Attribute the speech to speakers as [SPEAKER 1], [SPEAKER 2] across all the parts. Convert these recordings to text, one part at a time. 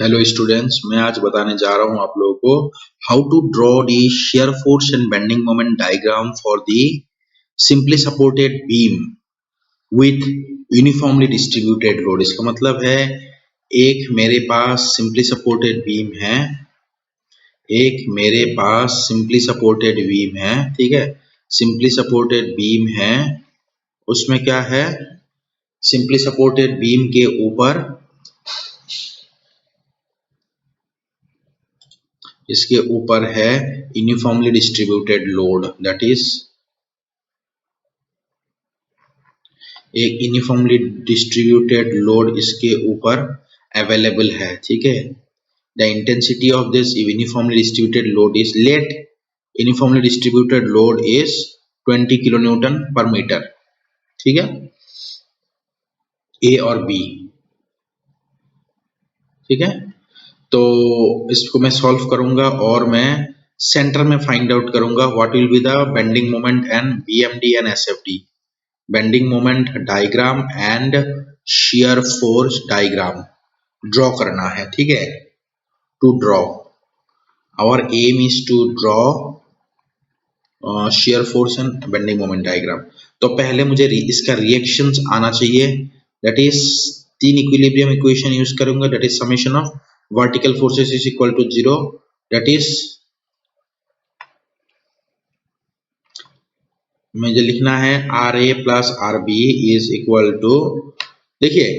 [SPEAKER 1] Hello students, मैं आज बताने जा रहा हूं आप लोगों को how to draw the shear force and bending moment diagram for the simply supported beam with uniformly distributed load। इसका मतलब है एक मेरे पास simply supported beam है, ठीक है। simply supported beam है, उसमें क्या है, simply supported beam के ऊपर इसके ऊपर है uniformly distributed load, that is एक यूनिफॉर्मली डिस्ट्रीब्यूटेड लोड इसके ऊपर अवेलेबल है, ठीक है। The intensity of this uniformly distributed load is let uniformly distributed load is 20 kilo newton पर मीटर, ठीक है, ए और बी, ठीक है। तो इसको मैं सॉल्व करूंगा और मैं सेंटर में फाइंड आउट करूंगा what will be the bending moment and BMD and SFD, bending moment diagram and shear force diagram draw करना है, ठीक है। To draw our aim is to draw shear force and bending moment diagram. तो पहले मुझे इसका reactions आना चाहिए, दैट इज तीन इक्विलिब्रियम इक्वेशन यूज करूंगा, that is summation of vertical forces is equal to 0, that is मुझे लिखना है R A plus R B is equal to, देखिए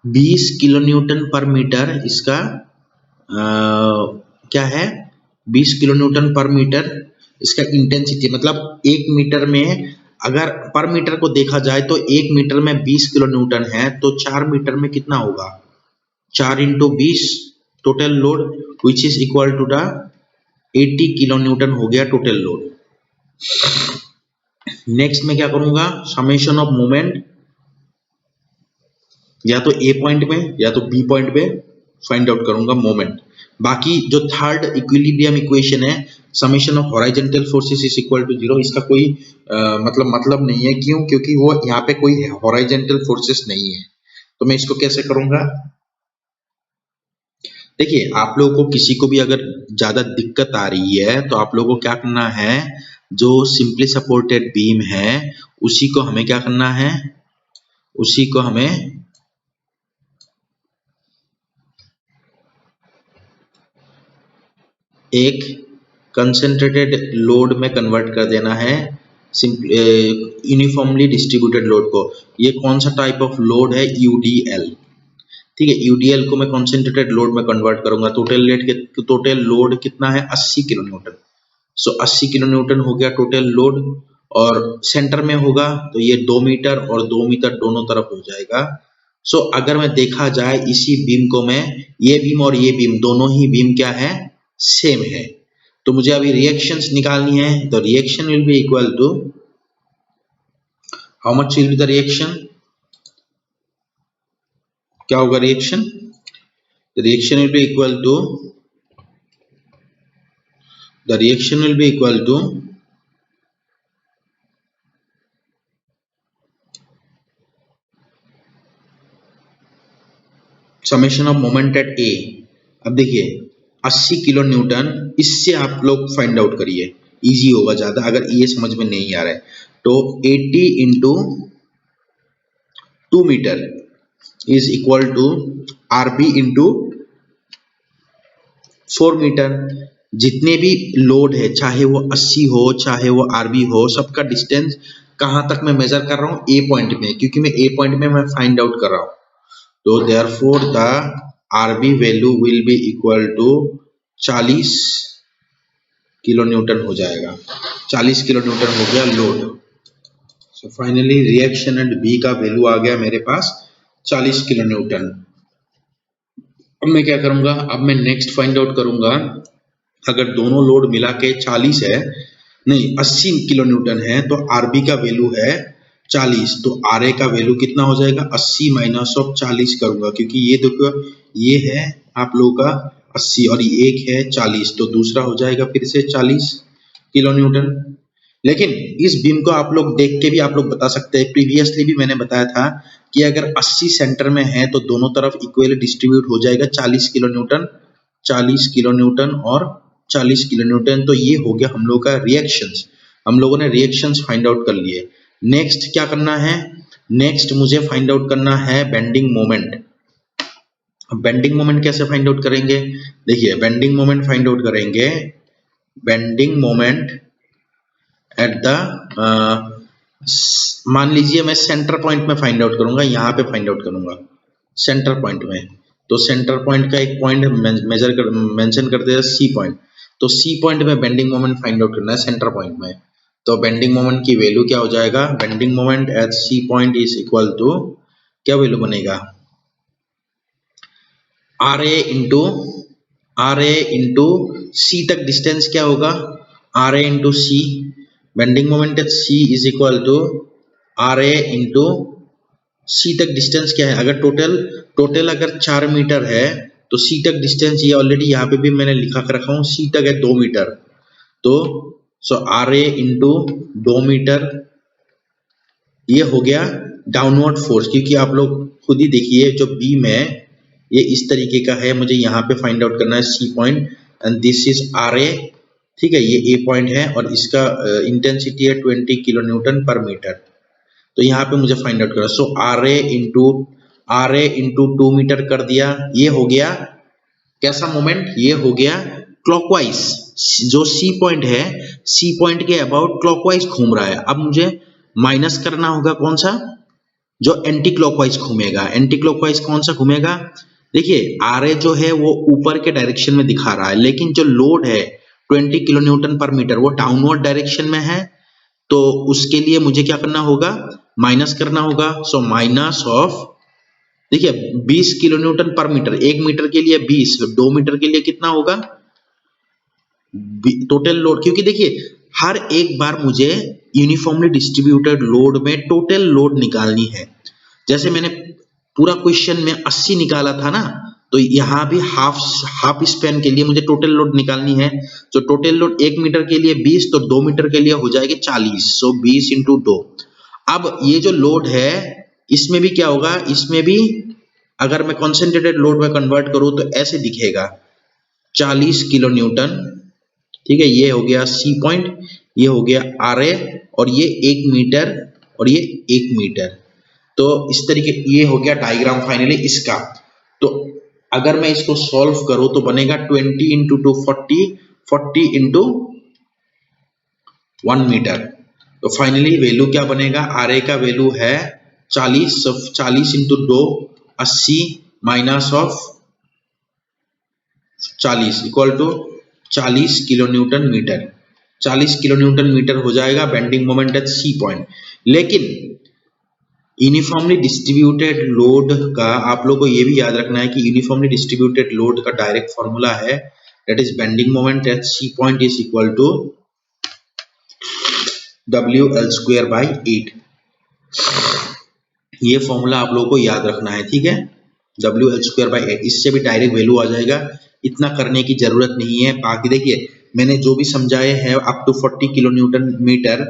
[SPEAKER 1] 20 किलो न्यूटन पर मीटर इसका क्या है, 20 किलो न्यूटन पर मीटर इसका इंटेंसिटी, मतलब 1 मीटर में अगर पर मीटर को देखा जाए तो 1 मीटर में 20 किलो न्यूटन है, तो 4 मीटर में कितना होगा, 4 into 20 total load which is equal to the 80 kilo newton हो गया टोटल लोड। नेक्स्ट में क्या करूंगा, समेशन ऑफ मोमेंट या तो ए पॉइंट में या तो बी पॉइंट पे फाइंड आउट करूंगा मोमेंट। बाकी जो थर्ड इक्विलिब्रियम इक्वेशन है summation of horizontal forces is equal to 0, इसका कोई मतलब नहीं है, क्यों, क्योंकि वो यहाँ पे कोई हॉरिजॉन्टल फोर्सेस नहीं है। तो मैं इसको कैसे करूंगा, देखिए आप लोगों को किसी को भी अगर ज्यादा दिक्कत आ रही है तो आप लोगों को क्या करना है, जो सिंपली सपोर्टेड बीम है उसी को हमें क्या करना है, उसी को हमें एक कंसंट्रेटेड लोड में कन्वर्ट कर देना है, यूनिफॉर्मली डिस्ट्रीब्यूटेड लोड को। ये कौन सा टाइप ऑफ लोड है, यूडीएल, ठीक है। यूडीएल को मैं कंसंट्रेटेड लोड में कन्वर्ट करूंगा। टोटल लोड कितना है, 80 किलो न्यूटन। सो 80 किलो न्यूटन हो गया टोटल लोड, और सेंटर में होगा तो ये 2 मीटर और 2 मीटर दोनों तरफ हो जाएगा। सो अगर मैं देखा जाए इसी बीम को मैं, ये बीम और ये बीम दोनों ही बीम क्या है, सेम है। तो मुझे अभी रिएक्शंस निकालनी है, तो reaction will be equal to, how much will be the reaction, क्या होगा reaction, reaction will be equal to, the reaction will be equal to summation of moment at A. अब देखिए 80 किलो न्यूटन, इससे आप लोग फाइंड आउट करिए, easy होगा ज्यादा अगर ये समझ में नहीं आ रहा है। तो 80 into 2 meter is equal to RB into 4 meter. जितने भी लोड है, चाहे वो 80 हो चाहे वो आरबी हो, सबका डिस्टेंस कहां तक मैं मेजर कर रहा हूं, ए पॉइंट में, क्योंकि मैं ए पॉइंट में मैं फाइंड आउट कर रहा हूं। तो therefore the RB value will be equal to 40 kilo newton हो जाएगा, 40 किलो न्यूटन हो गया load. So finally reaction end B का वैल्यू आ गया मेरे पास 40 किलो न्यूटन। अब मैं क्या करूंगा, अब मैं नेक्स्ट फाइंड आउट करूंगा, अगर दोनों लोड मिला के 40 है, नहीं 80 किलो न्यूटन है, तो आरबी का वैल्यू है 40, तो आर ए का वैल्यू कितना हो जाएगा, 80 माइनस ऑफ 40 करूंगा, क्योंकि ये देखो ये है आप लोगों का 80 और ये एक है 40, तो दूसरा हो जाएगा फिर से 40 किलो न्यूटन। लेकिन इस बीम को आप लोग देख के भी आप लोग बता सकते हैं, प्रीवियसली भी मैंने बताया था कि अगर 80 सेंटर में है तो दोनों तरफ इक्वली डिस्ट्रीब्यूट हो जाएगा 40 किलो न्यूटन, 40 किलो न्यूटन और 40 किलो न्यूटन। तो ये हो गया हम लोग का रिएक्शंस। हम लोगों ने रिएक्शंस फाइंड आउट कर लिए। नेक्स्ट क्या करना है? नेक्स्ट मुझे फाइंड आउट करना है बेंडिंग मोमेंट। अब बेंडिंग मोमेंट कैसे फाइंड आउट करेंगे? देखिए बेंडिंग मोमेंट फाइंड आउट करेंगे, बेंडिंग मोमेंट एट द मान लीजिए मैं सेंटर पॉइंट में फाइंड आउट करूंगा, यहाँ पे फाइंड आउट करूंगा सेंटर पॉइंट में। तो सेंटर पॉइंट का एक पॉइंट मेंशन करते हैं सी पॉइंट। तो सी पॉइंट में बेंडिंग मोमेंट फाइंड आउट करना है सेंटर पॉइंट में। तो बेंडिंग मोमेंट की वैल्यू क्या हो जाएगा? Bending moment at C point is equal to, क्या वैल्यू बनेगा? आर ए इंटू सी तक डिस्टेंस क्या होगा? R A into C. Bending moment at C is equal to R A into C तक डिस्टेंस क्या है? अगर टोटल अगर 4 मीटर है तो सी तक डिस्टेंस, ये ऑलरेडी यहाँ पे भी मैंने लिखा कर रखा हूँ, सी तक है 2 मीटर। तो सो आर ए इंटू 2 मीटर, ये हो गया डाउनवर्ड फोर्स। क्योंकि आप लोग खुद ही देखिए जो बीम है ये इस तरीके का है, मुझे यहाँ पे फाइंड आउट करना है C point and this is R A. ठीक है, ये ए पॉइंट है और इसका इंटेंसिटी है 20 किलो न्यूटन पर मीटर। तो यहाँ पे मुझे फाइंड आउट करना। सो आर ए इंटू 2 मीटर कर दिया। ये हो गया कैसा मोमेंट? ये हो गया क्लॉकवाइज। जो सी पॉइंट है, सी पॉइंट के अबाउट क्लॉकवाइज घूम रहा है। अब मुझे माइनस करना होगा कौन सा? जो एंटी क्लॉकवाइज घूमेगा। एंटी क्लॉकवाइज कौन सा घूमेगा? देखिए आर ए जो है वो ऊपर के डायरेक्शन में दिखा रहा है, लेकिन जो लोड है 20 किलो न्यूटन पर मीटर वो डाउनवर्ड डायरेक्शन में है। तो उसके लिए मुझे क्या करना होगा? माइनस करना होगा। सो माइनस ऑफ, देखिए 20 किलो न्यूटन पर मीटर, 1 मीटर के लिए 20, 2 मीटर के लिए कितना होगा? टोटल लोड, क्योंकि देखिए हर एक बार मुझे यूनिफॉर्मली डिस्ट्रीब्यूटेड लोड में टोटल लोड निकालनी है। जैसे मैंने पूरा क्वेश्चन में 80 निकाला था ना, तो यहाँ भी हाफ स्पैन के लिए मुझे टोटल लोड निकालनी है। जो टोटल लोड 1 मीटर के लिए 20, तो 2 मीटर के लिए हो जाएगी 40। सो 20 इंटू 2। अब ये जो लोड है इसमें भी क्या होगा? इसमें भी अगर मैं कॉन्सेंट्रेटेड लोड में कन्वर्ट करूं तो ऐसे दिखेगा 40 किलो न्यूटन। ठीक है, ये हो गया सी पॉइंट, ये हो गया आर ए, और ये 1 मीटर और ये 1 मीटर। तो इस तरीके ये हो गया डायग्राम फाइनली इसका। तो अगर मैं इसको सॉल्व करूं तो बनेगा 20 इंटू 2 40 इंटू 1 मीटर। तो फाइनली वैल्यू क्या बनेगा? आर ए का वैल्यू है 40 into 2 80 minus of 40 equal to 40 kilo newton meter. 40 kilo newton meter हो जाएगा bending moment at C point. लेकिन यूनिफॉर्मली डिस्ट्रीब्यूटेड लोड का आप लोगों को ये भी याद रखना है कि यूनिफॉर्मली डिस्ट्रीब्यूटेड लोड का डायरेक्ट फॉर्मूला है, that is bending moment at C point is equal to WL²/8। ये फॉर्मूला आप लोगों को याद रखना है, ठीक है, WL²/8। इससे भी डायरेक्ट वैल्यू आ जाएगा, इतना करने की जरूरत नहीं है। बाकी देखिए मैंने जो भी समझाए हैं up to 40 kilo newton meter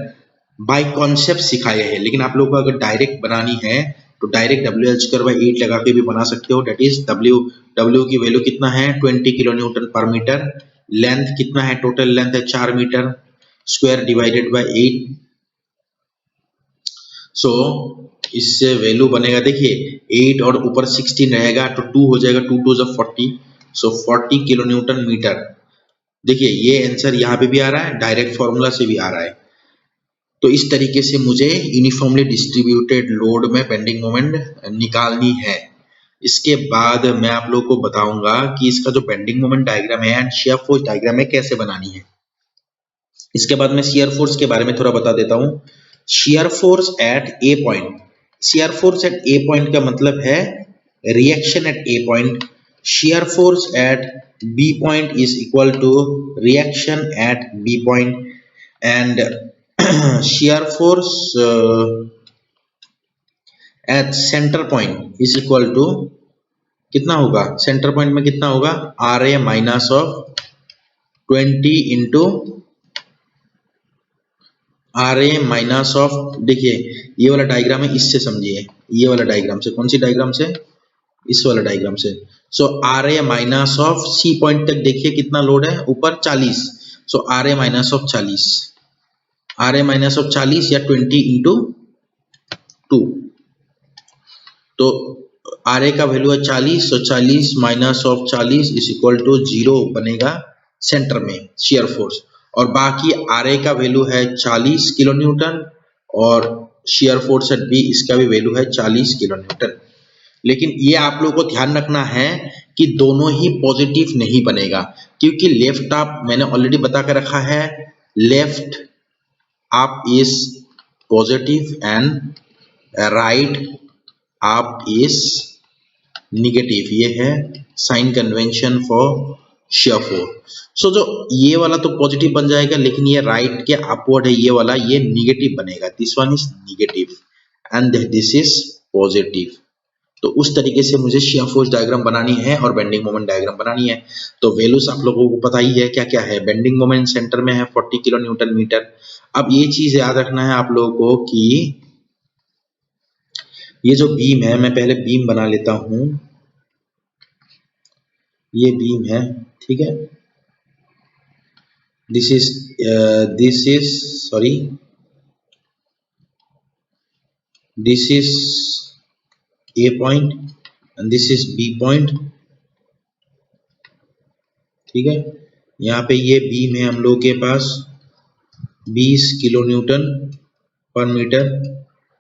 [SPEAKER 1] by concept सिखाए हैं, लेकिन आप लोगों को अगर डायरेक्ट बनानी है तो डायरेक्ट WL²/8 लगा के भी बना सकते हो। डेट इज W की वैल्यू कितना है? 20 किलो न्यूटन पर मीटर। लेंथ कितना है? टोटल लेंथ है 4 मीटर, स्क्वायर डिवाइडेड बाय 8। सो इससे वैल्यू बनेगा, देखिए 8 और ऊपर 16 रहेगा तो 2 हो जाएगा, 2 2 40। सो 40 किलो न्यूटन मीटर। देखिए ये आंसर यहाँ पे भी आ रहा है, डायरेक्ट फॉर्मूला से भी आ रहा है। तो इस तरीके से मुझे यूनिफॉर्मली डिस्ट्रीब्यूटेड लोड में बेंडिंग मोमेंट निकालनी है। इसके बाद मैं आप लोगों को बताऊंगा कि इसका जो बेंडिंग मोमेंट डायग्राम है एंड शियर फोर्स डायग्राम है कैसे बनानी है। इसके बाद मैं शियर फोर्स के बारे में थोड़ा बता देता हूँ। Shear force at A point, shear force at A point का मतलब है reaction at A point. Shear force at B point is equal to reaction at B point and shear force at center point is equal to कितना होगा? Centre point में कितना होगा? R A minus of 20 into R A minus of, देखिए ये वाला diagram है, इससे समझिए, ये वाला डायग्राम से, कौन सी डायग्राम से, इस वाला डायग्राम से। So R A minus of C point तक देखिए कितना लोड है ऊपर, 40। So R A minus of 40, R A minus of 40 या 20 इंटू 2, तो आर ए का वैल्यू है 40, तो 40 minus of 40 is equal to 0 बनेगा सेंटर में शियर फोर्स। और बाकी आर ए का वैल्यू है 40 किलो न्यूटन और शियर फोर्स एट बी, इसका भी वैल्यू है 40 किलो न्यूटन। लेकिन ये आप लोगों को ध्यान रखना है कि दोनों ही पॉजिटिव नहीं बनेगा, क्योंकि लेफ्ट आप मैंने ऑलरेडी बता कर रखा है, left up is positive and right up is negative. ये है sign convention for shear force. So जो ये वाला तो पॉजिटिव बन जाएगा, लेकिन ये राइट के अपवर्ड है, ये वाला ये निगेटिव बनेगा। This one is negative and this is positive. तो उस तरीके से मुझे शियर फोर्स डायग्राम बनानी है और बेंडिंग मोमेंट डायग्राम बनानी है। तो वैल्यूज आप लोगों को पता ही है क्या क्या है। बेंडिंग मोमेंट सेंटर में है 40 किलो न्यूटन मीटर। अब ये चीज याद रखना है आप लोगों को कि ये जो बीम है, मैं पहले बीम बना लेता हूं, ये बीम है, ठीक है। This is sorry, this is A point and this is B point, ठीक है। यहाँ पे ये बीम है हम लोग के पास 20 किलो न्यूटन पर मीटर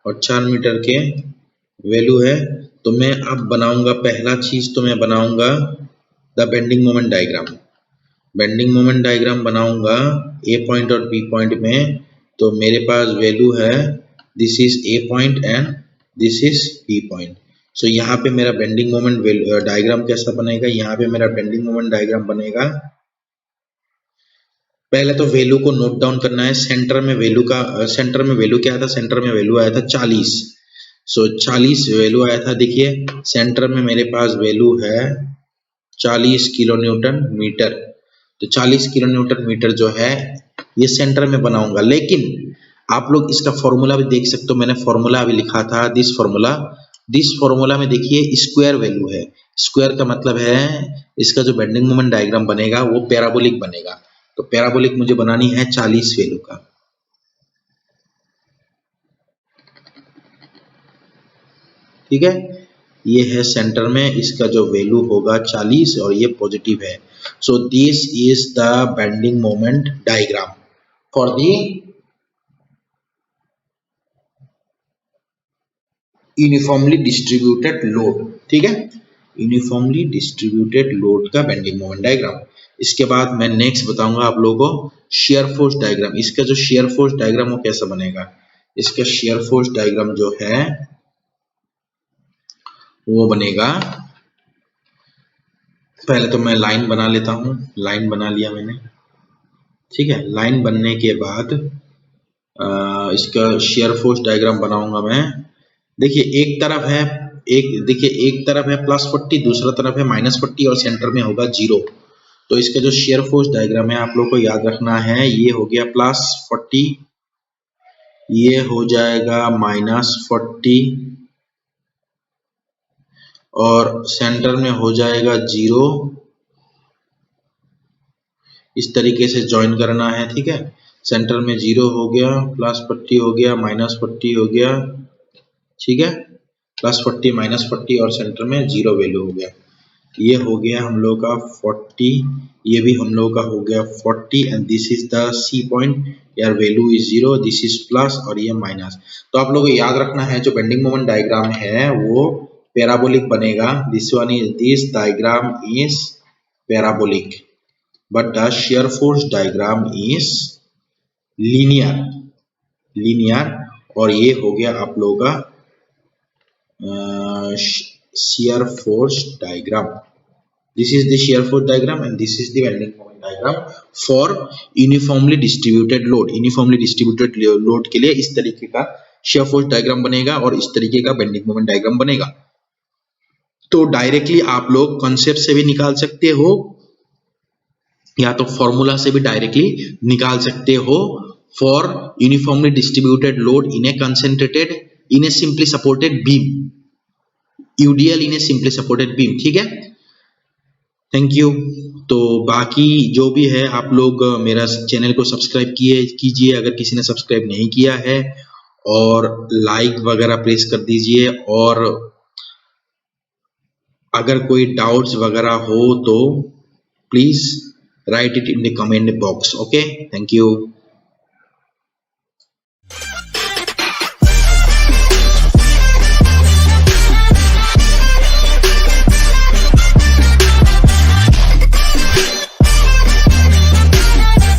[SPEAKER 1] और 4 मीटर के वैल्यू है। तो मैं अब बनाऊंगा, पहला चीज तो मैं बनाऊंगा the bending moment diagram. Bending moment diagram बनाऊंगा ए पॉइंट और बी पॉइंट में। तो मेरे पास वैल्यू है this is A point and this is B point. So यहाँ पे मेरा बेंडिंग मोमेंट डायग्राम कैसा बनेगा, यहाँ पे मेरा बेंडिंग मोमेंट डायग्राम बनेगा। पहले तो वैल्यू को नोट डाउन करना है। सेंटर में वैल्यू क्या था, सेंटर में वैल्यू आया था 40। सो 40 वैल्यू आया था। देखिए सेंटर में मेरे पास वैल्यू है 40 किलो न्यूटन मीटर। तो 40 किलो न्यूटन मीटर जो है ये सेंटर में बनाऊंगा। लेकिन आप लोग इसका फॉर्मूला भी देख सकते हो, मैंने फॉर्मूला अभी लिखा था, दिस फॉर्मूला में देखिए स्क्वायर वैल्यू है। स्क्वायर का मतलब है इसका जो बेंडिंग मोमेंट डायग्राम बनेगा वो पैराबोलिक बनेगा। तो पैराबोलिक मुझे बनानी है 40 वैल्यू का, ठीक है। ये है सेंटर में, इसका जो वैल्यू होगा 40 और ये पॉजिटिव है। So this is the bending moment diagram for the uniformly distributed load, ठीक है। यूनिफॉर्मली डिस्ट्रीब्यूटेड लोड का बेंडिंग मोमेंट डायग्राम। इसके बाद मैं नेक्स्ट बताऊंगा आप लोगों को शेयर फोर्स डायग्राम। इसका जो शेयर फोर्स डायग्राम वो कैसा बनेगा, इसका शेयर फोर्स डायग्राम जो है वो बनेगा, पहले तो मैं लाइन बना लेता हूं। लाइन बना लिया मैंने, ठीक है। लाइन बनने के बाद इसका शेयर फोर्स डायग्राम बनाऊंगा मैं। देखिए एक तरफ है, एक तरफ है +40, दूसरा तरफ है -40 और सेंटर में होगा 0। तो इसका जो शेयर फोर्स डायग्राम है आप लोग को याद रखना है, ये हो गया +40, ये हो जाएगा -40 और सेंटर में हो जाएगा 0। इस तरीके से ज्वाइन करना है, ठीक है। सेंटर में 0 हो गया, +40 हो गया, -40 हो गया, ठीक है। +40 -40 और सेंटर में 0 वैल्यू हो गया। ये हो गया हम लोग का 40, ये भी हम लोग का हो गया 40 and this is the C point, यार value is 0, this is plus और ये माइनस। तो आप लोगों को याद रखना है जो बेंडिंग मोमेंट डायग्राम है वो पैराबोलिक बनेगा। This diagram is parabolic but the shear force diagram is linear और ये हो गया आप लोगों का shear force diagram. This is the shear force diagram and this is the bending moment diagram for uniformly distributed load. Uniformly distributed load के लिए इस तरीके का shear force diagram बनेगा और इस तरीके का bending moment diagram बनेगा। तो डायरेक्टली आप लोग कॉन्सेप्ट से भी निकाल सकते हो या तो फॉर्मूला से भी डायरेक्टली निकाल सकते हो for uniformly distributed load in a concentrated in a simply supported beam, UDL in a simply supported beam। ठीक है, थैंक यू। तो बाकी जो भी है आप लोग मेरा चैनल को सब्सक्राइब कीजिए अगर किसी ने सब्सक्राइब नहीं किया है, और लाइक वगैरह प्रेस कर दीजिए, और अगर कोई डाउट्स वगैरह हो तो please right it in the comment box. Okay, thank you.